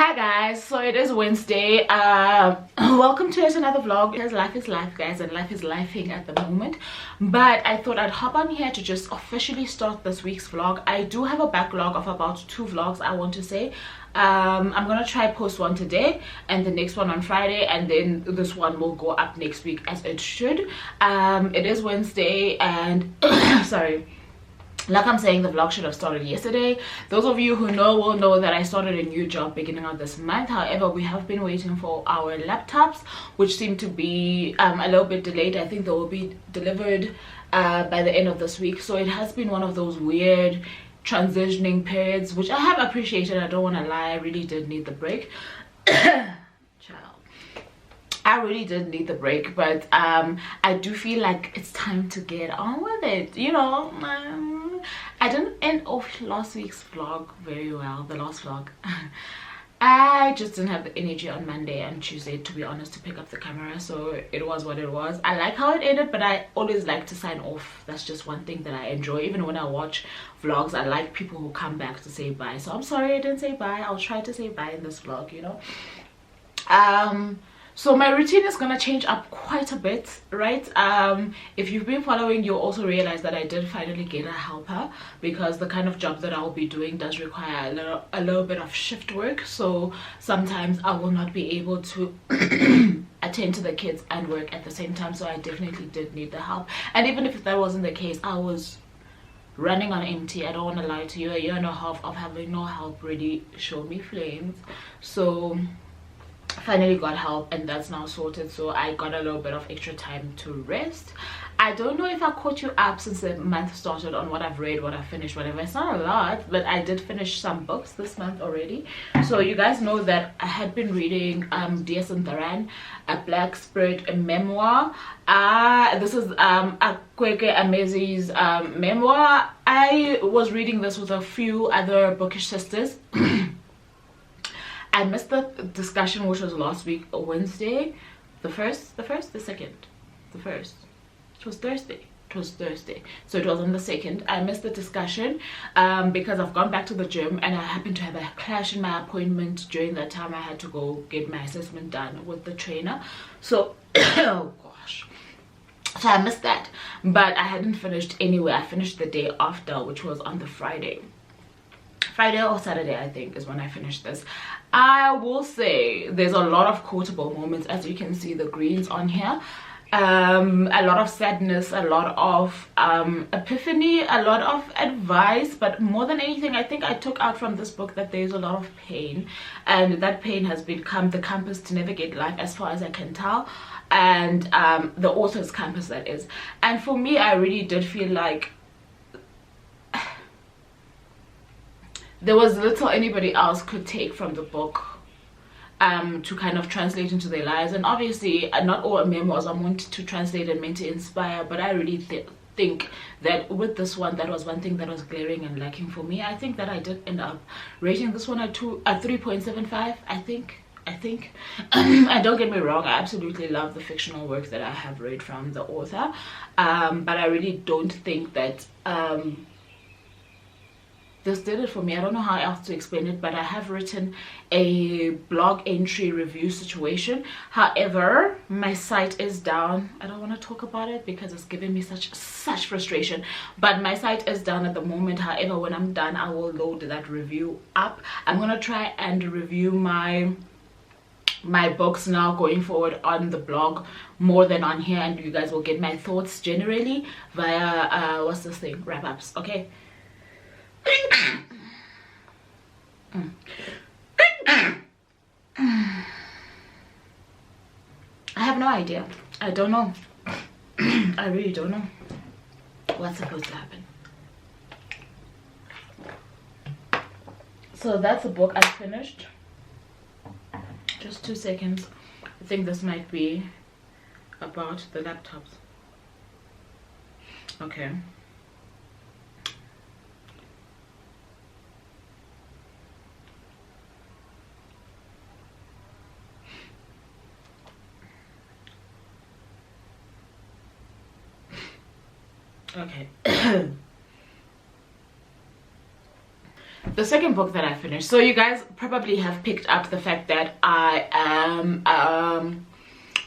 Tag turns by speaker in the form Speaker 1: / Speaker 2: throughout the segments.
Speaker 1: Hi guys, so it is Wednesday. Welcome to yet another vlog. Because life is life, guys, and life is lifing at the moment, but I thought I'd hop on here to just officially start this week's vlog. I do have a backlog of about 2 vlogs, I want to say. I'm gonna try post one today and the next one on Friday, and then this one will go up next week as it should. It is Wednesday and sorry, like I'm saying, the vlog should have started yesterday. Those of you who know will know that I started a new job beginning of this month. However, we have been waiting for our laptops, which seem to be a little bit delayed. I think they will be delivered by the end of this week. So it has been one of those weird transitioning periods, which I have appreciated. I don't want to lie, I really did need the break. I really did need the break, but I do feel like it's time to get on with it, you know. I didn't end off last week's vlog very well, the last vlog. I just didn't have the energy on Monday and Tuesday, to be honest, to pick up the camera, so it was what it was. I like how it ended, but I always like to sign off. That's just one thing that I enjoy. Even when I watch vlogs, I like people who come back to say bye. So I'm sorry I didn't say bye. I'll try to say bye in this vlog, you know. So my routine is gonna change up quite a bit, right? If you've been following, you'll also realize that I did finally get a helper, because the kind of job that I'll be doing does require a little bit of shift work. So sometimes I will not be able to attend to the kids and work at the same time. So I definitely did need the help. And even if that wasn't the case, I was running on empty. I don't want to lie to you. A year and a half of having no help really showed me flames. So finally got help, and that's now sorted. So I got a little bit of extra time to rest. I don't know if I caught you up since the month started on what I've read, what I've finished, whatever. It's not a lot, but I did finish some books this month already. So you guys know that I had been reading Dear Santharan, a Black Spirit memoir. This is Akweke Amezi's memoir. I was reading this with a few other bookish sisters. I missed the discussion, which was last week, Wednesday. The first, the second, the first. It was Thursday. It was Thursday. So it was on the 2nd. I missed the discussion because I've gone back to the gym, and I happened to have a clash in my appointment. During that time, I had to go get my assessment done with the trainer. So, oh gosh. So I missed that. But I hadn't finished anyway. I finished the day after, which was on the Friday or Saturday, I think, is when I finished this. I will say there's a lot of quotable moments, as you can see the greens on here. A lot of sadness, a lot of epiphany, a lot of advice, but more than anything, I think I took out from this book that there's a lot of pain, and that pain has become the compass to navigate life, as far as I can tell, and the author's compass, that is. And for me, I really did feel like there was little anybody else could take from the book to kind of translate into their lives. And obviously not all memoirs are meant to translate and meant to inspire, but I really think that with this one, that was one thing that was glaring and lacking for me. I think that I did end up rating this one at 3.75, I think. And don't get me wrong, I absolutely love the fictional work that I have read from the author, but I really don't think that this did it for me. I don't know how else to explain it, but I have written a blog entry review situation. However, my site is down. I don't want to talk about it because it's giving me such frustration, but my site is down at the moment. However, when I'm done, I will load that review up. I'm gonna try and review my books now going forward on the blog more than on here, and you guys will get my thoughts generally via what's this thing, wrap-ups. Okay. I have no idea. I don't know. I really don't know what's supposed to happen. So that's a book I finished. Just 2 seconds. I think this might be about the laptops. Okay. Okay. the second book that I finished, so you guys probably have picked up the fact that I am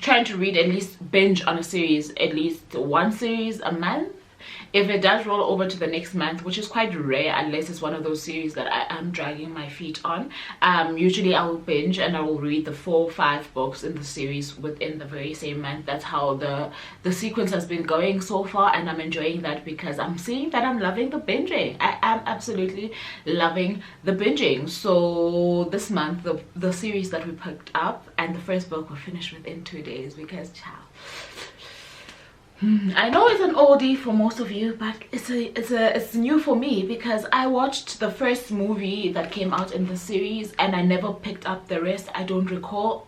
Speaker 1: trying to read, at least binge on a series, at least one series a month. If it does roll over to the next month, which is quite rare unless it's one of those series that I am dragging my feet on, usually I will binge and I will read the 4 or 5 books in the series within the very same month. That's how the sequence has been going so far, and I'm enjoying that because I'm seeing that I'm loving the binging. I am absolutely loving the binging. So this month, the series that we picked up and the first book were finished within 2 days because child, I know it's an oldie for most of you, but it's new for me because I watched the first movie that came out in the series and I never picked up the rest. I don't recall.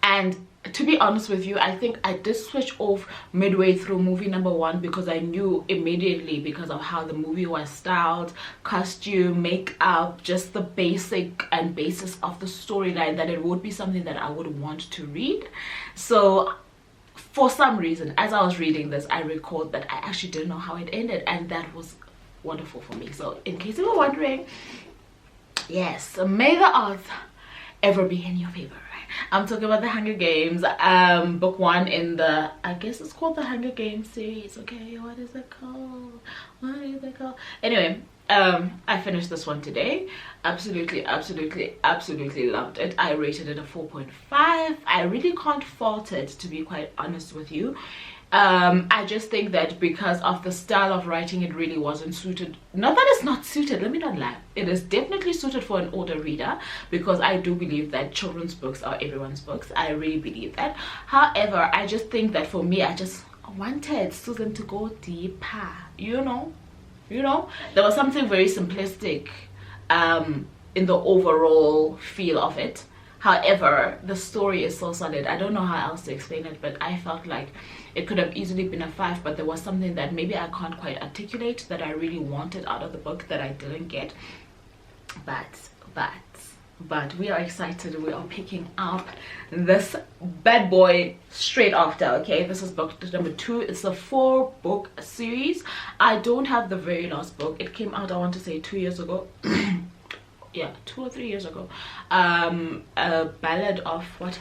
Speaker 1: And to be honest with you, I think I did switch off midway through movie number 1 because I knew immediately, because of how the movie was styled, costume, makeup, just the basic and basis of the storyline, that it would be something that I would want to read. So for some reason, as I was reading this, I recalled that I actually didn't know how it ended, and that was wonderful for me. So in case you were wondering, yes, may the odds ever be in your favor. I'm talking about the Hunger Games, book 1 in the, I guess it's called the Hunger Games series. Okay, what is it called? Anyway, I finished this one today. Absolutely loved it. I rated it a 4.5. I really can't fault it, to be quite honest with you. I just think that because of the style of writing, it really wasn't suited. Not that it's not suited, let me not lie, it is definitely suited for an older reader, because I do believe that children's books are everyone's books. I really believe that. However, I just think that for me, I just wanted Susan to go deeper, you know, there was something very simplistic in the overall feel of it. However, the story is so solid. I don't know how else to explain it, but I felt like it could have easily been a 5, but there was something that maybe I can't quite articulate that I really wanted out of the book that I didn't get. But we are excited. We are picking up this bad boy straight after. Okay, this is book number 2. It's a 4-book series. I don't have the very last book. It came out, I want to say, 2 years ago. Yeah, 2 or 3 years ago. A ballad of what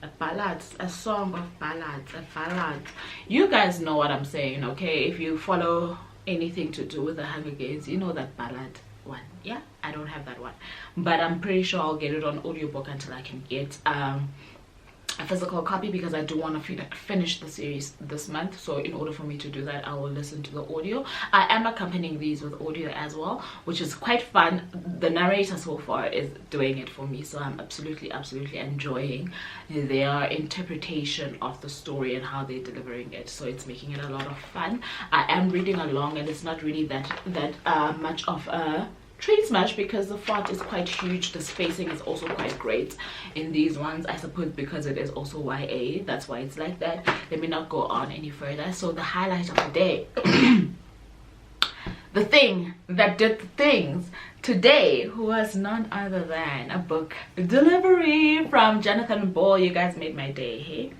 Speaker 1: a ballad, a song of ballads, a ballad. You guys know what I'm saying, okay? If you follow anything to do with the Hunger Games, you know that ballad one. Yeah, I don't have that one, but I'm pretty sure I'll get it on audiobook until I can get a physical copy, because I do want to finish the series this month. So in order for me to do that, I will listen to the audio. I am accompanying these with audio as well, which is quite fun. The narrator so far is doing it for me, so I'm absolutely enjoying their interpretation of the story and how they're delivering it. So it's making it a lot of fun. I am reading along, and it's not really that much of a train smash, because the font is quite huge. The spacing is also quite great in these ones, I suppose because it is also YA, that's why it's like that. Let me not go on any further. So the highlight of the day, the thing that did the things today was none other than a book delivery from Jonathan Ball. You guys made my day. Hey,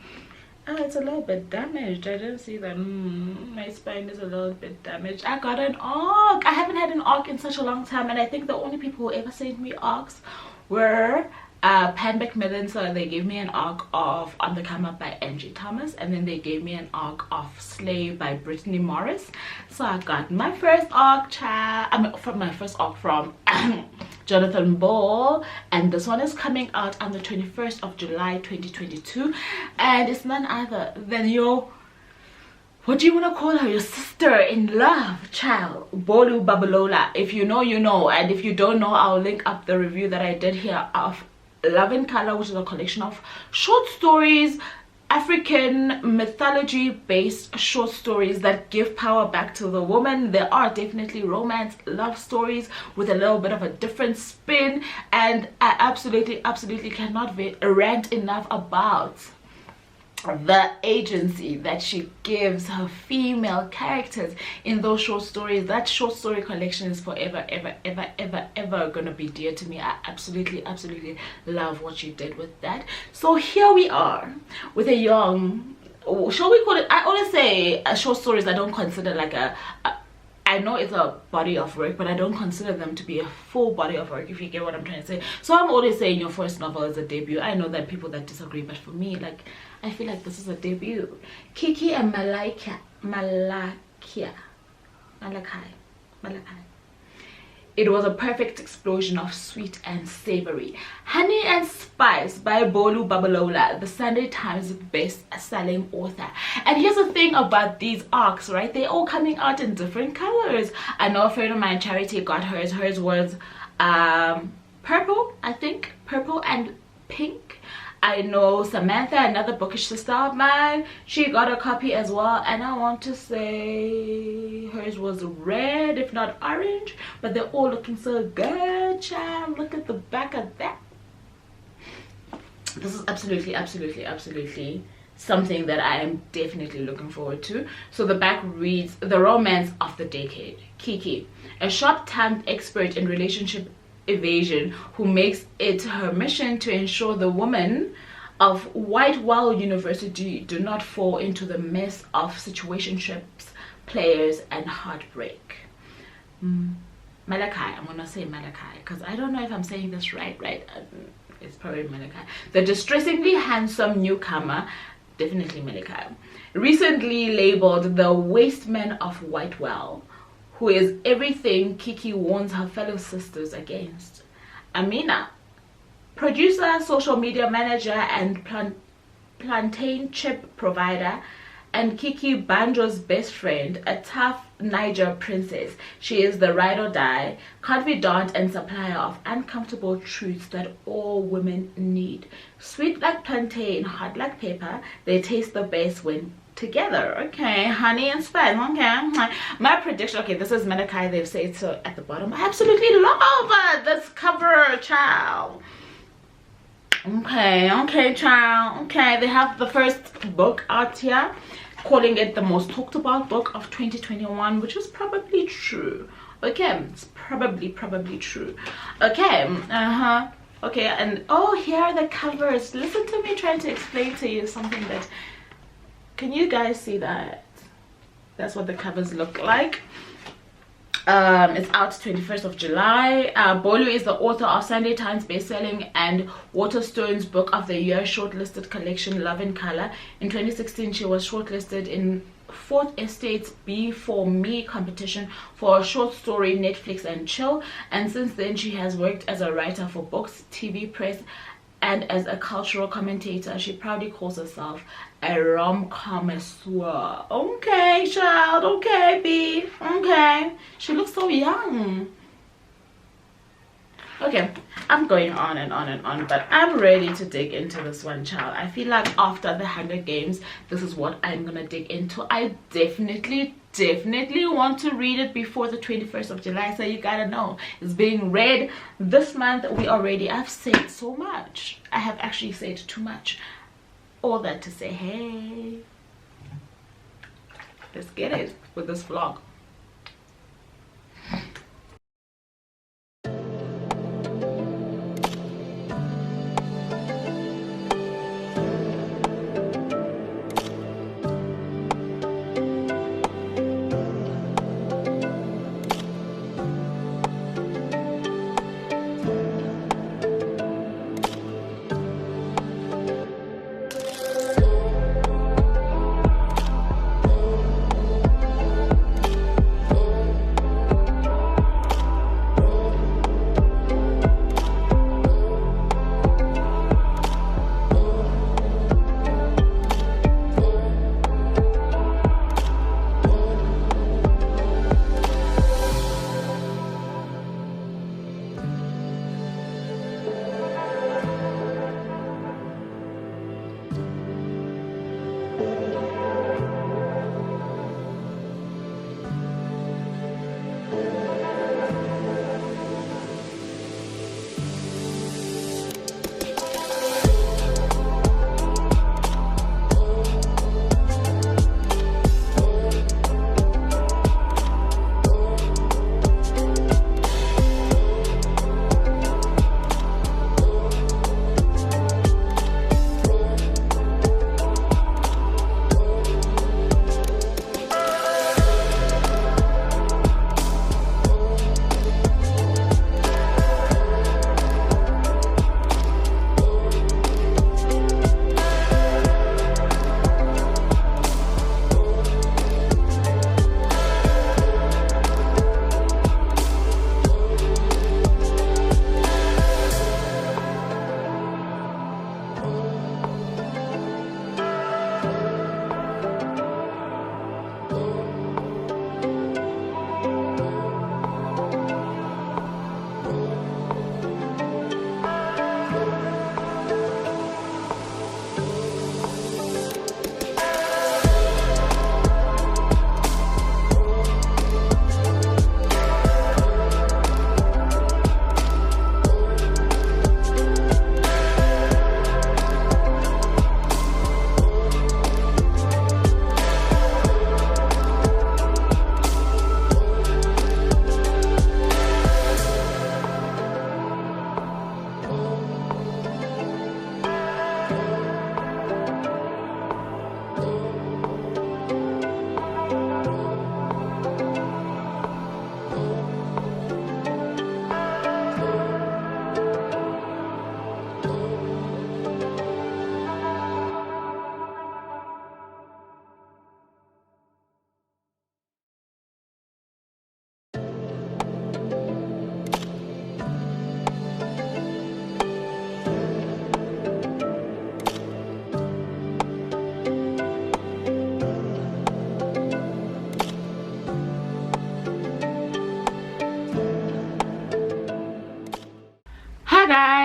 Speaker 1: oh, it's a little bit damaged. I didn't see that. My spine is a little bit damaged. I got an ARC. I haven't had an ARC in such a long time, and I think the only people who ever sent me ARCs were Pan Macmillan. So they gave me an ARC of On the Come Up by Angie Thomas, and then they gave me an ARC of Slay by Brittany Morris. So I got my first ARC, my first ARC from Jonathan Ball, and this one is coming out on the 21st of July 2022, and it's none other than your, what do you want to call her, your sister in love, child, Bolu Babalola. If you know, you know, and if you don't know, I'll link up the review that I did here of Love in Color, which is a collection of short stories, African mythology based short stories that give power back to the woman. There are definitely romance love stories with a little bit of a different spin, and I absolutely cannot rant enough about the agency that she gives her female characters in those short stories. That short story collection is forever ever gonna be dear to me. I absolutely love what she did with that. So here we are with a young, shall we call it, I always say short stories I don't consider like a I know it's a body of work, but I don't consider them to be a full body of work, if you get what I'm trying to say. So I'm always saying your first novel is a debut. I know that people that disagree, but for me, like, I feel like this is a debut. Kiki and Malakai. It was a perfect explosion of sweet and savory. Honey and Spice by Bolu Babalola, the Sunday Times best-selling author. And here's the thing about these arcs, right? They're all coming out in different colors. I know a friend of mine, Charity, got hers. Hers was purple, I think. Purple and pink. I know Samantha, another bookish sister of mine, she got a copy as well, and I want to say hers was red, if not orange, but they're all looking so good, child. Look at the back of that. This is absolutely something that I am definitely looking forward to. So the back reads, the romance of the decade. Kiki, a sharp-tongued expert in relationship evasion who makes it her mission to ensure the women of Whitewell University do not fall into the mess of situationships, players, and heartbreak. Malakai, I'm gonna say Malakai because I don't know if I'm saying this right. It's probably Malakai. The distressingly handsome newcomer, definitely Malakai, recently labeled the waste man of Whitewell, who is everything Kiki warns her fellow sisters against. Amina, producer, social media manager, and plantain chip provider, and Kiki Banjo's best friend, a tough Niger princess. She is the ride or die, confidant and supplier of uncomfortable truths that all women need. Sweet like plantain, hot like pepper, they taste the best when together. Okay, Honey and Spice. Okay, my prediction. Okay, this is Malakai. They've said so at the bottom. I absolutely love this cover, child. Okay, child. Okay, they have the first book out here, calling it the most talked about book of 2021, which is probably true. Okay, it's probably true. Okay, okay, and oh, here are the covers. Listen to me trying to explain to you something that, can you guys see that? That's what the covers look like. It's out 21st of July. Bolu is the author of Sunday Times bestselling and Waterstone's Book of the Year shortlisted collection Love in Color. In 2016, she was shortlisted in Fourth Estate's Be For Me competition for a short story, Netflix and Chill. And since then, she has worked as a writer for books, TV, press, and as a cultural commentator. She proudly calls herself a rom-connoisseur. Okay, child. Okay, B. Okay. She looks so young. Okay, I'm going on and on and on, but I'm ready to dig into this one, child. I feel like after the Hunger Games, this is what I'm gonna dig into. I definitely want to read it before the 21st of July, so you gotta know it's being read this month. I've said so much. I have actually said too much. All that to say, hey, let's get it with this vlog.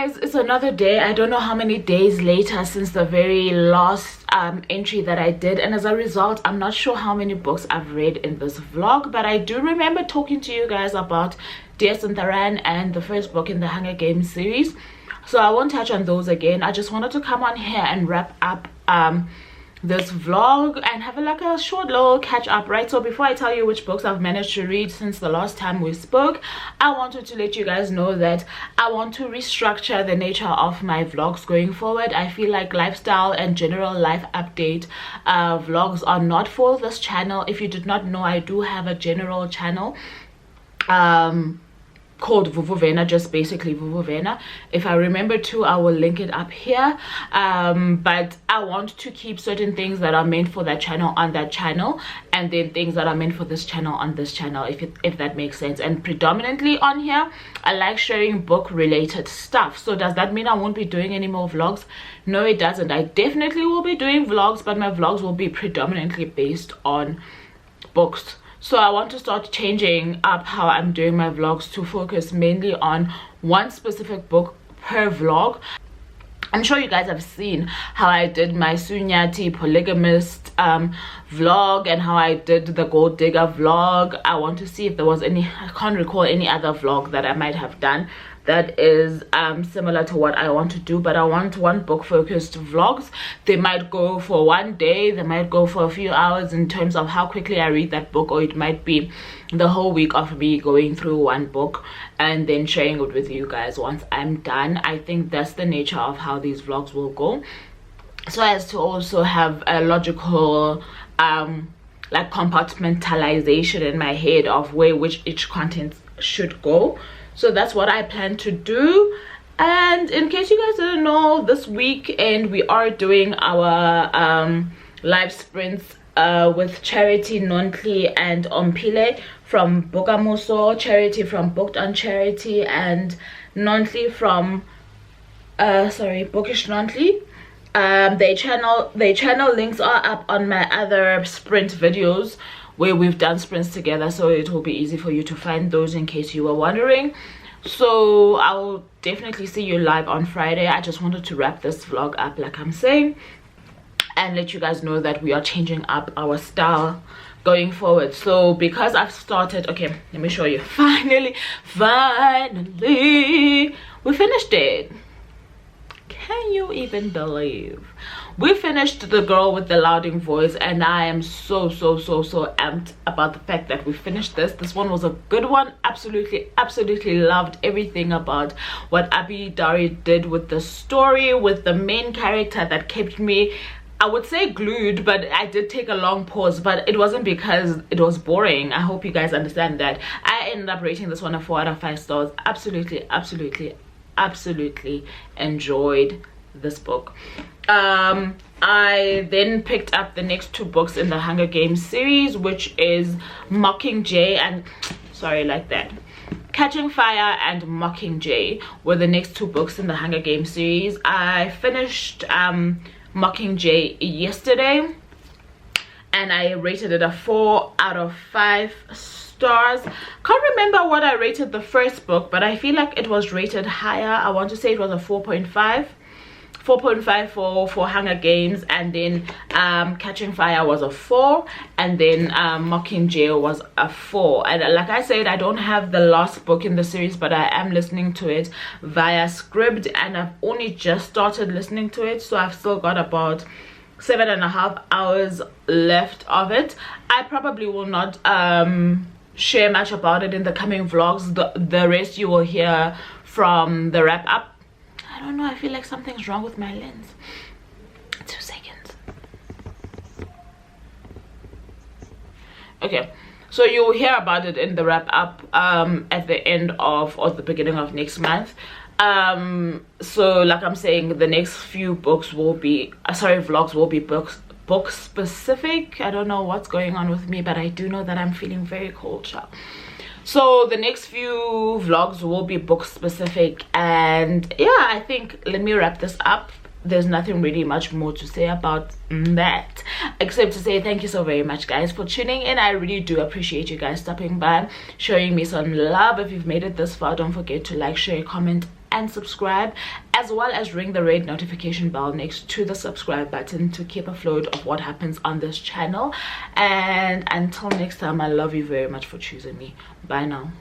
Speaker 1: guys, it's another day. I don't know how many days later since the very last entry that I did, and as a result I'm not sure how many books I've read in this vlog, but I do remember talking to you guys about Dear Santharan and the first book in the Hunger Games series, so I won't touch on those again. I just wanted to come on here and wrap up this vlog and have a short little catch up, right? So before I tell you which books I've managed to read since the last time we spoke, I wanted to let you guys know that I want to restructure the nature of my vlogs going forward. I feel like lifestyle and general life update vlogs are not for this channel. If you did not know, I do have a general channel called Vuvu, just basically Vuvu. If I remember to, I will link it up here, but I want to keep certain things that are meant for that channel on that channel, and then things that are meant for this channel on this channel, if that makes sense. And predominantly on here I like sharing book related stuff. So does that mean I won't be doing any more vlogs? No, it doesn't. I definitely will be doing vlogs, but my vlogs will be predominantly based on books. So I want to start changing up how I'm doing my vlogs to focus mainly on one specific book per vlog. I'm sure you guys have seen how I did my Sunyati polygamist vlog and how I did the gold digger vlog. I want to see if there was any, I can't recall any other vlog that I might have done that is similar to what I want to do, but I want one book focused vlogs. They might go for one day, they might go for a few hours in terms of how quickly I read that book, or it might be the whole week of me going through one book and then sharing it with you guys once I'm done. I think that's the nature of how these vlogs will go, so as to also have a logical like compartmentalization in my head of where each content should go. So that's what I plan to do. And in case you guys didn't know, this weekend we are doing our live sprints with Charity Nontli and Ompile from Bokamoso, Charity from Booked on Charity, and Nontli from Bookish Nontli. Their channel links are up on my other sprint videos where we've done sprints together, so it will be easy for you to find those in case you were wondering. So I'll definitely see you live on Friday. I just wanted to wrap this vlog up, like I'm saying, and let you guys know that we are changing up our style going forward. So because I've started, okay, let me show you. Finally we finished it. Can you even believe we finished The Girl with the Louding Voice? And I am so amped about the fact that we finished this one. Was a good one. Absolutely loved everything about what Abi Dari did with the story, with the main character that kept me, I would say, glued, but I did take a long pause, but it wasn't because it was boring. I hope you guys understand that. I ended up rating this one a 4 out of 5 stars. Absolutely enjoyed this book. I then picked up the next 2 books in the Hunger Games series, which is Mockingjay and Catching Fire and Mockingjay were the next 2 books in the Hunger Games series. I finished Mockingjay yesterday and I rated it a 4 out of 5 stars. Can't remember what I rated the first book, but I feel like it was rated higher. I want to say it was a 4.5 for Hunger Games, and then Catching Fire was a 4, and then Mockingjay was a 4. And like I said, I don't have the last book in the series, but I am listening to it via Scribd, and I've only just started listening to it, so I've still got about 7.5 hours left of it. I probably will not share much about it in the coming vlogs. The rest you will hear from the wrap up. I don't know, I feel like something's wrong with my lens. 2 seconds. Okay, so you'll hear about it in the wrap up at the end of, or the beginning of next month. So like I'm saying, the next few books will be vlogs will be book specific. I don't know what's going on with me, but I do know that I'm feeling very cold, child. So the next few vlogs will be book specific, and yeah, I think, let me wrap this up. There's nothing really much more to say about that, except to say thank you so very much, guys, for tuning in. I really do appreciate you guys stopping by, showing me some love. If you've made it this far, don't forget to like, share, comment, and subscribe, as well as ring the red notification bell next to the subscribe button to keep afloat of what happens on this channel. And until next time, I love you very much for choosing me. Bye now.